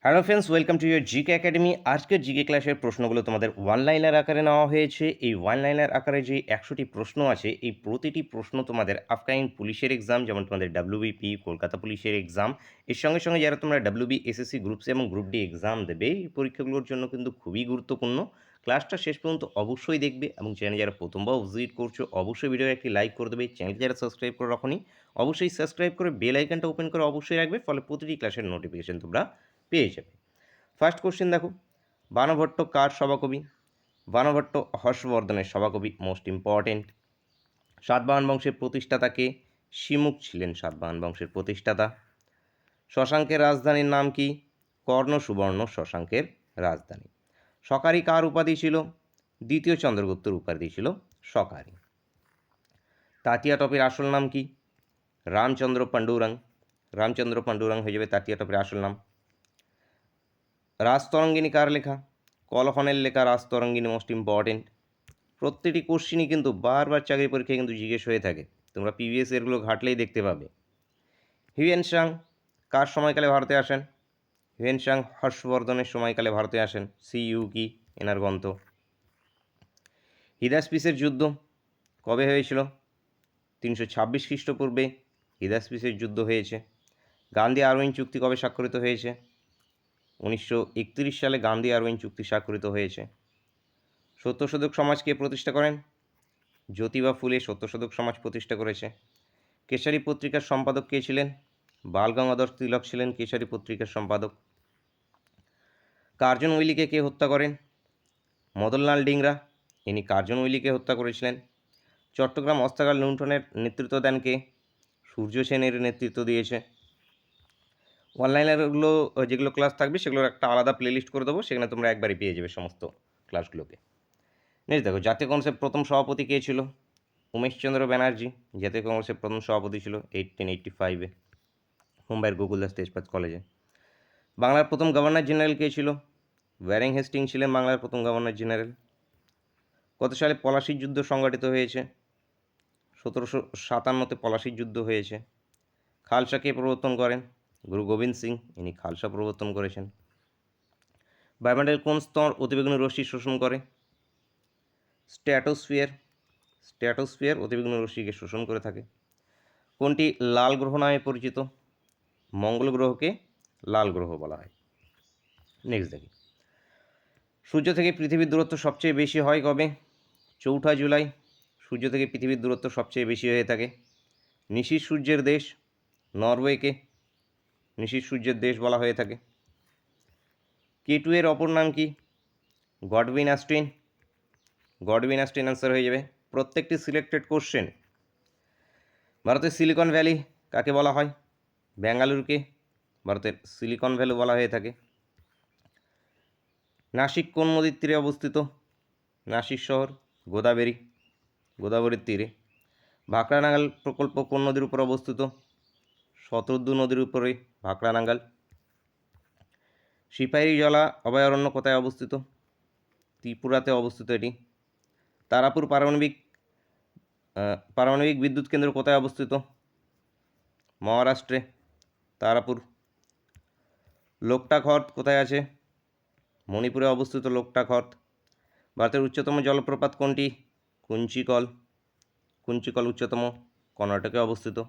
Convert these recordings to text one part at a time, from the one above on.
Hello friends, welcome to your GK academy. আজকের GK ক্লাসের প্রশ্নগুলো তোমাদের ওয়ান লাইনার আকারে নেওয়া হয়েছে। এই ওয়ান লাইনার আকারে যে 100টি প্রশ্ন আছে, এই প্রতিটি প্রশ্ন তোমাদের আপকামিং পুলিশের এক্সাম, যেমন তোমাদের ডাব্লিউবিপি, কলকাতা পুলিশের এক্সাম, এর সঙ্গে সঙ্গে যারা তোমরা ডাব্লিউবি, এসএসসি গ্রুপস এবং গ্রুপ ডি এক্সাম দেবে, এই পরীক্ষাগুলোর জন্য কিন্তু খুবই গুরুত্বপূর্ণ। ক্লাসটা শেষ পর্যন্ত অবশ্যই দেখবে এবং চ্যানেল যারা প্রথমবার ভিজিট করছো অবশ্যই ভিডিও একটি লাইক করে দেবে। চ্যানেলকে যারা সাবস্ক্রাইব করে রাখোনি অবশ্যই সাবস্ক্রাইব করে বেল আইকনটা ওপেন করে অবশ্যই রাখবে, ফলে প্রতিটি ক্লাসের নোটিফিকেশন তোমরা পেয়ে যাবে। ফার্স্ট কোশ্চেন দেখো, বাণভট্ট কার সভাকবি? বাণভট্ট হর্ষবর্ধনের সভাকবি, মোস্ট ইম্পর্টেন্ট। সাতবাহন বংশের প্রতিষ্ঠাতা কে? শিমুখ ছিলেন সাতবাহন বংশের প্রতিষ্ঠাতা। শশাঙ্কের রাজধানীর নাম কি? কর্ণ সুবর্ণ শশাঙ্কের রাজধানী। সকারি কার উপাধি ছিল? দ্বিতীয় চন্দ্রগুপ্তর উপাধি ছিল সকারি। তাতিয়া টপের আসল নাম কি? রামচন্দ্র পাণ্ডুরাং। রামচন্দ্র পাণ্ডুরাং হয়ে যাবে তাতিয়া টপের আসল নাম। রাজতরঙ্গিনী কার লেখা? কলহনের লেখা রাজতরঙ্গিনী, মোস্ট ইম্পর্টেন্ট। প্রত্যেকটি কোশ্চিনই কিন্তু বারবার চাকরি পরীক্ষায় কিন্তু জিজ্ঞেস হয়ে থাকে, তোমরা প্রিভিয়াস ইয়ারগুলো ঘাটলেই দেখতে পাবে। হিউয়েন সাং কার সময়কালে ভারতে আসেন? হিউয়েন সাং হর্ষবর্ধনের সময়কালে ভারতে আসেন। সিইউ কি এনার গ্রন্থ। হিদাসপিসের যুদ্ধ কবে হয়েছিল? 326 খ্রিস্টপূর্বে হিদাসপিসের যুদ্ধ হয়েছে। গান্ধী আরউইন চুক্তি কবে স্বাক্ষরিত হয়েছে? 1931 সালে গান্ধী আরউইন চুক্তি স্বাক্ষরিত হয়েছে। সত্যশোধক সমাজ কে প্রতিষ্ঠা করেন? জ্যোতিবা ফুলে সত্যশোধক সমাজ প্রতিষ্ঠা করেছে। কেশরী পত্রিকার সম্পাদক কে ছিলেন? বালগঙ্গাধর তিলক ছিলেন কেশরী পত্রিকার সম্পাদক। কার্জন উইলিকে কে হত্যা করেন? মদনলাল ডিংরা, ইনি কার্জন উইলিকে হত্যা করেছিলেন। চট্টগ্রাম অস্ত্রাগার লুণ্ঠনের নেতৃত্ব দেন কে? সূর্য সেনের নেতৃত্ব দিয়েছে। অনলাইনেরগুলো যেগুলো ক্লাস থাকবে সেগুলোর একটা আলাদা প্লেলিস্ট করে দেবো, সেখানে তোমরা একবারই পেয়ে যাবে সমস্ত ক্লাসগুলোকে। নেক্সট দেখো, জাতীয় কংগ্রেসের প্রথম সভাপতি কে ছিল? উমেশচন্দ্র ব্যানার্জি জাতীয় কংগ্রেসের প্রথম সভাপতি ছিল 1885-এ মুম্বাইয়ের গোকুলদাস তেজপাত কলেজে। বাংলার প্রথম গভর্নর জেনারেল কে ছিল? ওয়ারেং হেস্টিং ছিলেন বাংলার প্রথম গভর্নর জেনারেল। কত সালে পলাশির যুদ্ধ সংগঠিত হয়েছে? 1757-তে পলাশির যুদ্ধ হয়েছে। খালসা কে প্রবর্তন করেন? গুরু গোবিন্দ সিং, ইনি খালসা প্রবর্তন করেছেন। বায়ুমণ্ডলের কোন স্তর অতিবেগুনি রশ্মি শোষণ করে? স্ট্র্যাটোস্ফিয়ার। স্ট্র্যাটোস্ফিয়ার অতিবেগুনি রশ্মিকে শোষণ করে থাকে। কোনটি লাল গ্রহ নামে পরিচিত? মঙ্গল গ্রহকে লাল গ্রহ বলা হয়। নেক্সট দেখি, সূর্য থেকে পৃথিবীর দূরত্ব সবচেয়ে বেশি হয় কবে? 4 জুলাই সূর্য থেকে পৃথিবীর দূরত্ব সবচেয়ে বেশি হয়ে থাকে। নিশীর সূর্যের দেশ নরওয়েকে নিশীর সূর্যের দেশ বলা হয়ে থাকে। K2 এর অপর নাম কি? গডউইন অ্যাস্টিন। গডউইন অ্যাস্টিন অ্যান্সার হয়ে যাবে। প্রত্যেকটি সিলেক্টেড কোশ্চেন। ভারতের সিলিকন ভ্যালি কাকে বলা হয়? বেঙ্গালুরুকে ভারতের সিলিকন ভ্যালি বলা হয়ে থাকে। নাসিক কোন নদীর তীরে অবস্থিত? নাসিক শহর গোদাবরীর তীরে। ভাকরানাঙ্গাল প্রকল্প কোন নদীর উপর অবস্থিত? শতদ্রু নদীর উপরে ভাকরানাঙ্গাল। সিপাহীজলা অভয়ারণ্য কোথায় অবস্থিত? ত্রিপুরাতে অবস্থিত এটি। তারাপুর পারমাণবিক বিদ্যুৎ কেন্দ্র কোথায় অবস্থিত? মহারাষ্ট্রে তারাপুর। লোকটাক হ্রদ কোথায় আছে? মণিপুরে অবস্থিত লোকটাক হ্রদ। ভারতের উচ্চতম জলপ্রপাত কোনটি? কুঞ্চিকল। কুঞ্চিকল উচ্চতম, কর্ণাটকে অবস্থিত।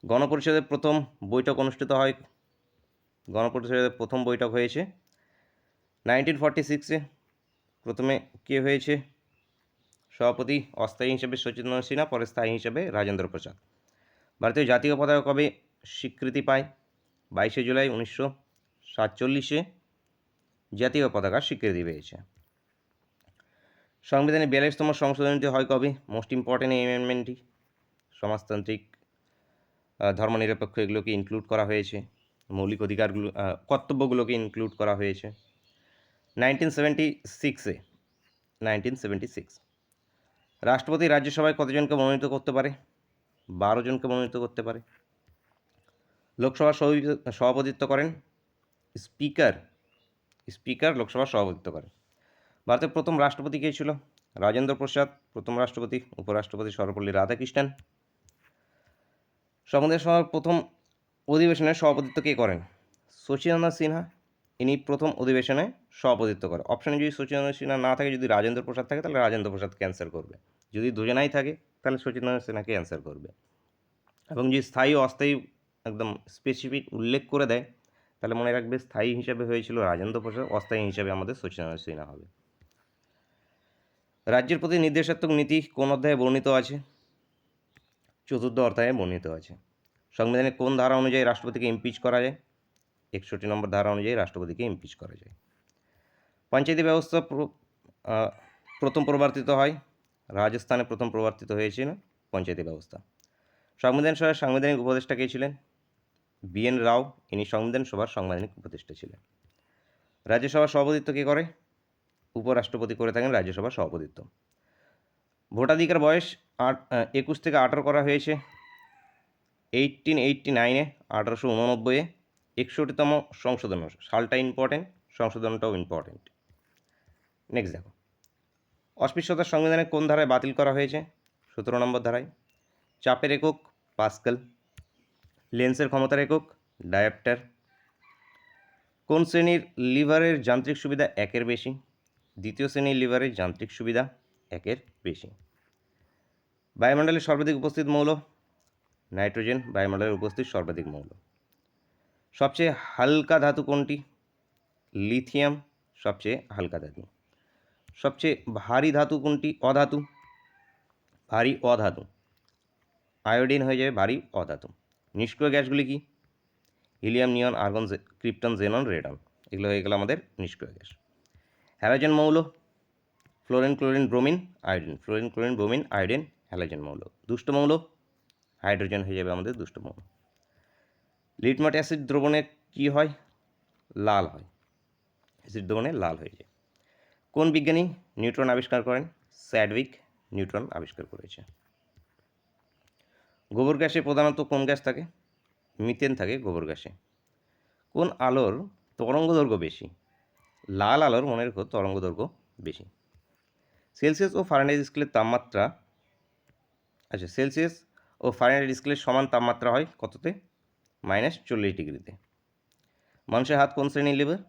গণপরিষদের প্রথম বৈঠক অনুষ্ঠিত হয়? গণপরিষদের প্রথম বৈঠক হয়েছে 1946-এ। প্রথমে কে হয়েছে সভাপতি? অস্থায়ী হিসেবে সচিন্দ্র সিনহা, পরে স্থায়ী হিসেবে রাজেন্দ্র প্রসাদ। ভারতীয় জাতীয় পতাকা কবে স্বীকৃতি পায়? 22 জুলাই 1947-এ জাতীয় পতাকা স্বীকৃতি পেয়েছে। সংবিধানের 42তম সংশোধনীটি হয় কবে? মোস্ট ইম্পর্টেন্ট এই অ্যামেন্ডমেন্টটি। সমাজতান্ত্রিক, ধর্মনিরপেক্ষ এগুলোকে ইনক্লুড করা হয়েছে। মৌলিক অধিকারগুলো, কর্তব্যগুলোকে ইনক্লুড করা হয়েছে 1976-এ। 1976। রাষ্ট্রপতি রাজ্যসভায় কতজনকে মনোনীত করতে পারে? 12 জনকে মনোনীত করতে পারে। লোকসভার সভাপতিত্ব করেন স্পিকার। স্পিকার লোকসভার সভাপতিত্ব করেন। ভারতের প্রথম রাষ্ট্রপতি কে ছিল? রাজেন্দ্র প্রসাদ প্রথম রাষ্ট্রপতি। উপরাষ্ট্রপতি সর্বপল্লী রাধাকৃষ্ণন। সংবিধান সভার প্রথম অধিবেশনের সভাপতিত্ব কে করেন? সচিদানন্দ সিনহা, ইনি প্রথম অধিবেশনে সভাপতিত্ব করে। অপশানে যদি সচিদানন্দ সিনহা না থাকে, যদি রাজেন্দ্র প্রসাদ থাকে তাহলে রাজেন্দ্র প্রসাদকে অ্যান্সার করবে। যদি দুজনাই থাকে তাহলে সচিদানন্দ সিনহাকে অ্যান্সার করবে। এবং যদি স্থায়ী ও অস্থায়ী একদম স্পেসিফিক উল্লেখ করে দেয় তাহলে মনে রাখবে স্থায়ী হিসাবে হয়েছিল রাজেন্দ্র প্রসাদ, অস্থায়ী হিসাবে আমাদের সচিদানন্দ সিনহা হবে। রাজ্যের প্রতি নির্দেশাত্মক নীতি কোন অধ্যায়ে বর্ণিত আছে? চতুর্থ অধ্যায়ে বর্ণিত আছে। সংবিধানের কোন ধারা অনুযায়ী রাষ্ট্রপতিকে ইমপিচ করা যায়? 61 নম্বর ধারা অনুযায়ী রাষ্ট্রপতিকে ইমপিচ করা যায়। পঞ্চায়েতি ব্যবস্থা প্রথম প্রবর্তিত হয়? রাজস্থানে প্রথম প্রবর্তিত হয়েছিল পঞ্চায়েতি ব্যবস্থা। সংবিধান সভার সাংবিধানিক উপদেষ্টা কে ছিলেন? BN রাও, ইনি সংবিধান সভার সাংবিধানিক উপদেষ্টা ছিলেন। রাজ্যসভার সভাপতিত্ব কে করে? উপরাষ্ট্রপতি করে থাকেন রাজ্যসভার সভাপতিত্ব। ভোটাধিকার বয়স 21 থেকে 18 করা হয়েছে 1889-এ, 1889-এ 61তম সংশোধন। সালটা ইম্পর্টেন্ট, সংশোধনটাও ইম্পর্টেন্ট। নেক্সট দেখো, অস্পৃশ্যতার সংবিধানে কোন ধারায় বাতিল করা হয়েছে? 17 নম্বর ধারায়। চাপের একক পাস্কেল, লেন্সের ক্ষমতার একক ডায়াপ্টার। কোন শ্রেণীর লিভারের যান্ত্রিক সুবিধা 1-এর বেশি? দ্বিতীয় শ্রেণীর লিভারের যান্ত্রিক সুবিধা 1-এর বেশি। বায়ুমণ্ডলে সর্বাধিক উপস্থিত মৌল? নাইট্রোজেন বায়ুমণ্ডলের উপস্থিত সর্বাধিক মৌল। সবচেয়ে হালকা ধাতু কোনটি? লিথিয়াম সবচেয়ে হালকা ধাতু। সবচেয়ে ভারী ধাতু কোনটি? অধাতু, ভারী অধাতু। আয়োডিন হয়ে যাবে ভারী অধাতু। নিষ্ক্রিয় গ্যাসগুলি কি? হিলিয়াম, নিয়ন, আর্গন, ক্রিপ্টন, জেনন, রেডন। এগুলো হয়ে গেল আমাদের নিষ্ক্রিয় গ্যাস। হ্যালোজেন মৌল? Fluorine, chlorine, bromine, iodine. Fluorine, chlorine, bromine, iodine halogen মৌল। দুষ্ট মৌল? হাইড্রোজেন হয়ে যাবে আমাদের দুষ্ট মৌল। লিটমাস অ্যাসিড দ্রবণে কি হয়? লাল হয়। অ্যাসিড দ্রবণে লাল হয়ে যায়। কোন বিজ্ঞানী নিউট্রন আবিষ্কার করেন? স্যাডউইক নিউট্রন আবিষ্কার করেছে। গোবর গ্যাসে প্রধানত কোন গ্যাস থাকে? মিথেন থাকে গোবর গ্যাসে। কোন আলোর তরঙ্গদৈর্ঘ্য বেশি? লাল আলোর মনে রেখো তরঙ্গদৈর্ঘ্য বেশি। সেলসিয়াস ও ফারেনহাইট স্কেলের তাপমাত্রা, সেলসিয়াস ও ফারেনহাইট স্কেলের সমান তাপমাত্রা হয় কততে? -40 ডিগ্রিতে। মানুষের হাত কোন শ্রেণীর লিভার?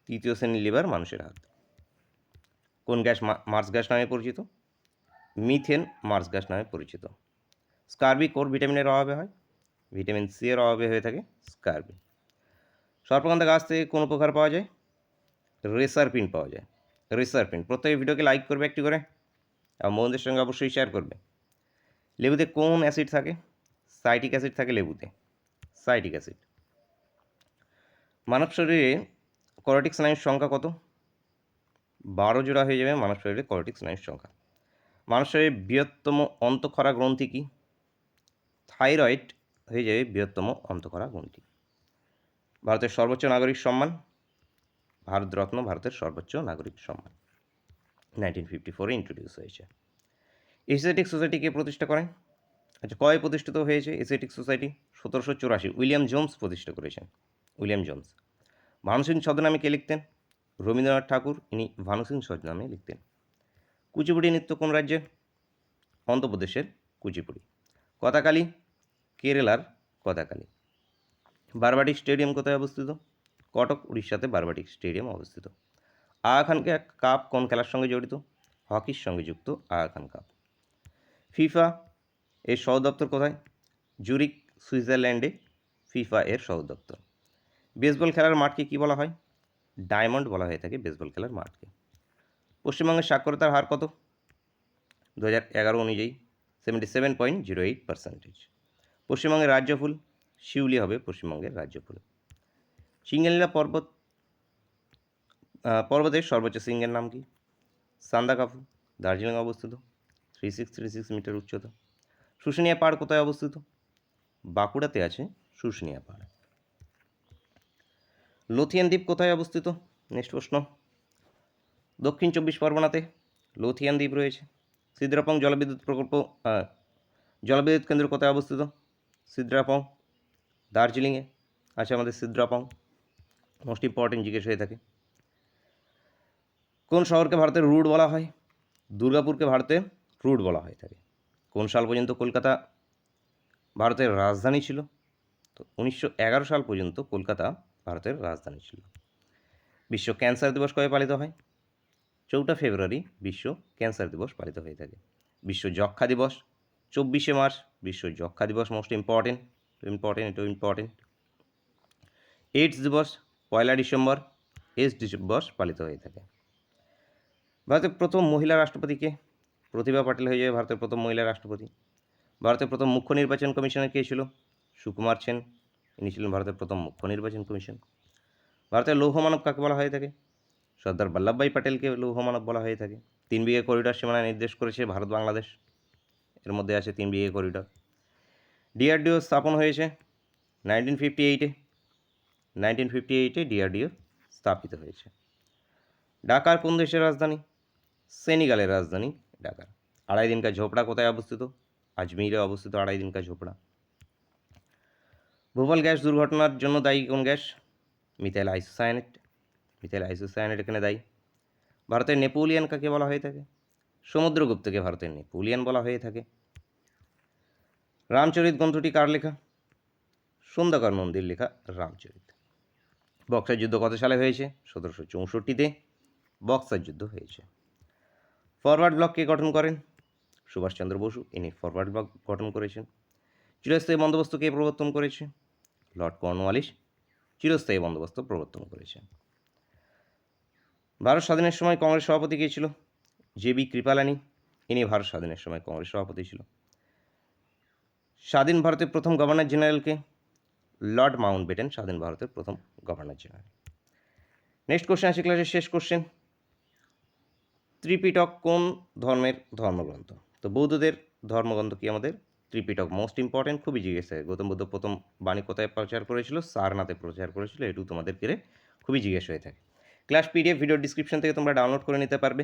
তৃতীয় শ্রেণীর লিভার মানুষের হাত। কোন গ্যাস মার্স গ্যাস নামে পরিচিত? মিথেন মার্স গ্যাস নামে পরিচিত। স্কারবি কোন ভিটামিনের অভাবে হয়? ভিটামিন সি এর অভাবে হয়ে থাকে স্কারবি। সর্পগন্ধা গাছ থেকে কোন উপকার পাওয়া যায়? রেসারপিন পাওয়া যায়। রেসারপিন। প্রত্যেক ভিডিওকে লাইক করবে একটি করে, আর বন্ধুদের সঙ্গে অবশ্যই শেয়ার করবে। লেবুতে কোন অ্যাসিড থাকে? সাইট্রিক অ্যাসিড থাকে লেবুতে, সাইট্রিক অ্যাসিড। মানব শরীরে করটিক স্নায়ুর সংখ্যা কত? 12 জোড়া হয়ে যাবে মানব শরীরে করটিক স্নায়ুর সংখ্যা। মানব শরীরের বৃহত্তম অন্তঃক্ষরা গ্রন্থি কি? থাইরয়েড হয়ে যাবে বৃহত্তম অন্তঃক্ষরা গ্রন্থি। ভারতের সর্বোচ্চ নাগরিক সম্মান? ভারতরত্ন ভারতের সর্বোচ্চ নাগরিক সম্মান। 1954-এ ইন্ট্রোডিউস হয়েছে। এশিয়াটিক সোসাইটি কে প্রতিষ্ঠা করেন? কবে প্রতিষ্ঠিত হয়েছে এশিয়াটিক সোসাইটি? 1784। উইলিয়াম জোন্স প্রতিষ্ঠা করেছেন। William Jones. ভানু সিং ছদ্মনামে কে লিখতেন? রবীন্দ্রনাথ ঠাকুর, ইনি ভানু সিং ছদ্মনামে লিখতেন। কুচিপুড়ি নৃত্য কোন রাজ্যের? অন্ধ্রপ্রদেশের কুচিপুড়ি। কথাকালী কেরালার কথাকালী। বারবাটিক স্টেডিয়াম কোথায় অবস্থিত? কটক, উড়িষ্যাতে বারবাটিক স্টেডিয়াম অবস্থিত। আগা খান কাপ কোন খেলার সঙ্গে জড়িত? হকির সঙ্গে যুক্ত আগা খান কাপ। ফিফা এর সদর দপ্তর কোথায়? জুরিক, সুইজারল্যান্ডে ফিফা এর সদর দপ্তর। বেসবল খেলার মাঠকে কী বলা হয়? ডায়মন্ড বলা হয়ে থাকে বেসবল খেলার মাঠকে। পশ্চিমবঙ্গের সাক্ষরতার হার কত 2011 অনুযায়ী? 77.08%। পশ্চিমবঙ্গের রাজ্য ফুল শিউলি হবে পশ্চিমবঙ্গের রাজ্য ফুল। সিঙ্গালীলা পর্বতের সর্বোচ্চ শৃঙ্গের নাম কি? সান্দাকাফু, দার্জিলিং অবস্থিত, 3636 মিটার উচ্চতা। শুশুনিয়া পাহাড় কোথায় অবস্থিত? বাঁকুড়াতে আছে শুশুনিয়া পাহাড়। লোথিয়ান দ্বীপ কোথায় অবস্থিত? নেক্সট প্রশ্ন। দক্ষিণ 24 পরগনাতে লোথিয়ান দ্বীপ রয়েছে। সিদ্রাপং জলবিদ্যুৎ প্রকল্প জলবিদ্যুৎ কেন্দ্র কোথায় অবস্থিত? সিদ্রাপং দার্জিলিংয়ে আছে আমাদের সিদ্রাপং। মোস্ট ইম্পর্টেন্ট জিজ্ঞেস হয়ে থাকে। কোন শহরকে ভারতের রুট বলা হয়? দুর্গাপুরকে ভারতের রুট বলা হয়ে থাকে। কোন সাল পর্যন্ত কলকাতা ভারতের রাজধানী ছিল? তো 1911 সাল পর্যন্ত কলকাতা ভারতের রাজধানী ছিল। বিশ্ব ক্যান্সার দিবস কবে পালিত হয়? 4 ফেব্রুয়ারি বিশ্ব ক্যান্সার দিবস পালিত হয়ে থাকে। বিশ্ব যক্ষ্মা দিবস 24শে মার্চ বিশ্ব যক্ষ্মা দিবস, মোস্ট ইম্পর্টেন্ট, এটাও ইম্পর্টেন্ট। এইডস দিবস 1 ডিসেম্বর এইডস দিবস পালিত হয়ে থাকে। ভারতের প্রথম মহিলা রাষ্ট্রপতি কে? প্রতিভা পাটিল হয়ে যাবে ভারতের প্রথম মহিলা রাষ্ট্রপতি। ভারতের প্রথম মুখ্য নির্বাচন কমিশনার কে ছিল? সুকুমার সেন, ইনি ছিলেন ভারতের প্রথম মুখ্য নির্বাচন কমিশন। ভারতের লৌহ মানব কাকে বলা হয়ে থাকে? সর্দার বল্লভভাই প্যাটেলকে লৌহ মানব বলা হয়ে থাকে। 3 বিঘে করিডর সীমানা নির্দেশ করেছে ভারত বাংলাদেশ, এর মধ্যে আছে 3 বিঘে করিডর। ডিআরডিও স্থাপন হয়েছে 1958-এ ডিআরডিও স্থাপিত হয়েছে। ঢাকার কোন দেশের রাজধানী? সেনেগালের রাজধানী ঢাকা। আড়াই দিন কা ঝোপড়া কোথায় অবস্থিত? আজমিরে অবস্থিত আড়াই দিন কা ঝোপড়া। ভোপাল গ্যাস দুর্ঘটনার জন্য দায়ী কোন গ্যাস? মিথাইল আইসোসায়ানেট এখানে দায়ী। ভারতের নেপোলিয়ান কাকে বলা হয়ে থাকে? সমুদ্রগুপ্তকে ভারতের নেপোলিয়ান বলা হয়ে থাকে। রামচরিত গ্রন্থটি কার লেখা? সুন্দরকর নন্দীর লেখা রামচরিত। বক্সার যুদ্ধ কত সালে হয়েছে? 1764-তে বক্সার যুদ্ধ হয়েছে। ফরওয়ার্ড ব্লক কে গঠন করেন? সুভাষচন্দ্র বসু, ইনি ফরওয়ার্ড ব্লক গঠন করেছেন। চিরস্থায়ী বন্দোবস্ত কে প্রবর্তন করেছে? লর্ড কর্নওয়ালিস চিরস্থায়ী বন্দোবস্ত প্রবর্তন করেছেন। ভারত স্বাধীনের সময় কংগ্রেস সভাপতি কে ছিল? জে.বি. কৃপালানি, ইনি ভারত স্বাধীনের সময় কংগ্রেস সভাপতি ছিল। স্বাধীন ভারতের প্রথম গভর্নর জেনারেলকে? লর্ড মাউন্টব্যাটেন স্বাধীন ভারতের প্রথম গভর্নর জেনারেল। নেক্সট কোশ্চেন আছে ক্লাসের শেষ কোশ্চেন। ত্রিপিটক কোন ধর্মের ধর্মগ্রন্থ? তো বৌদ্ধদের ধর্মগ্রন্থ কি আমাদের ত্রিপিটক, মোস্ট ইম্পর্টেন্ট, খুবই জিজ্ঞেস হয়। গৌতম বুদ্ধ প্রথম বাণী কোথায় প্রচার করেছিল? সারনাথে প্রচার করেছিল, এটু তোমাদের খুবই জিজ্ঞেস হয়ে থাকে। ক্লাস পিডিএফ ভিডিও ডিসক্রিপশন থেকে তোমরা ডাউনলোড করে নিতে পারবে।